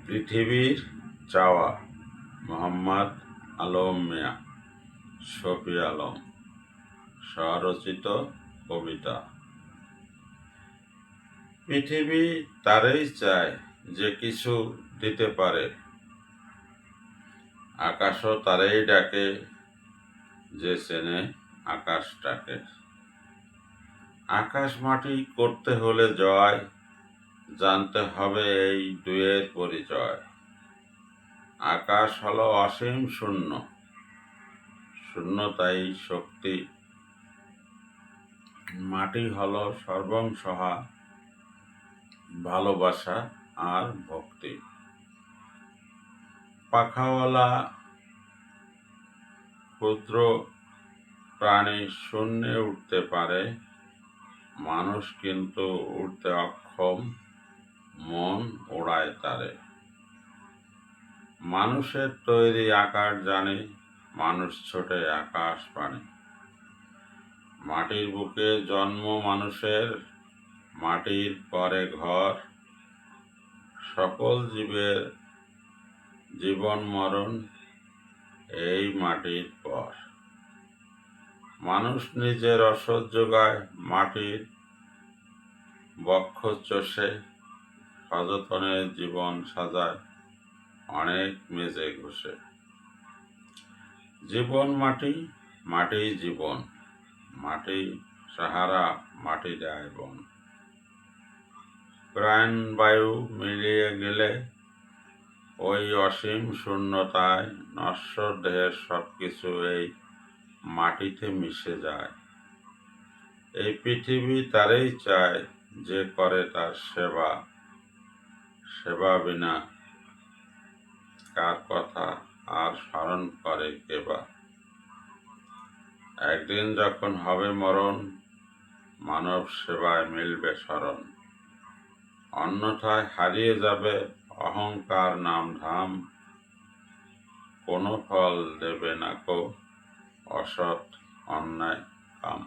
পৃথিবীর চাওয়া মোহাম্মদ আলম মিয়া শফি আলম স্বরচিত কবিতা। পৃথিবী তারই চায় যে কিছু দিতে পারে, আকাশও তারই ডাকে যে চেনে আকাশটাকে। আকাশ মাটি করতে হলে জয়, জানতে হবে এই দুয়ের পরিচয়। আকাশ হলো অসীম শূন্য, শূন্যতাই শক্তি। মাটি হলো সর্বংসহা, ভালোবাসা আর ভক্তি। পাখাওয়ালা ক্ষুদ্র প্রাণী শূন্যে উঠতে পারে, মানুষ কিন্তু উঠতে অক্ষম, মন ওড়ায় তারে। মানুষের তৈরি আকাশ জানে, মানুষ ছোটে আকাশ পানে। মাটির বুকে জন্ম মানুষের, মাটির পরে ঘর। সকল জীবের জীবন মরণ এই মাটির পর। মানুষ নিজের রসদ যোগায়, মাটির বক্ষ চষে। সযতনে জীবন সাজায়, অনেক মেজে ঘষে। জীবন মাটি, মাটি জীবন, মাটি সাহারা, মাটি দেয় বন। প্রাণবায়ু মিলিয়ে গেলে ওই অসীম শূন্যতায় নশ্বর দেহের সবকিছু এই মাটিতে মিশে যায়। এই পৃথিবী তারই চায় যে করে তার সেবা। সেবা বিনা কার কথা আর স্মরণ করে কেবা। একদিন যখন হবে মরণ, মানব সেবায় মিলবে শরণ। অন্যথায় হারিয়ে যাবে অহংকার নাম ধাম। কোনো ফল দেবে না কো অসৎ অন্যায় কাম।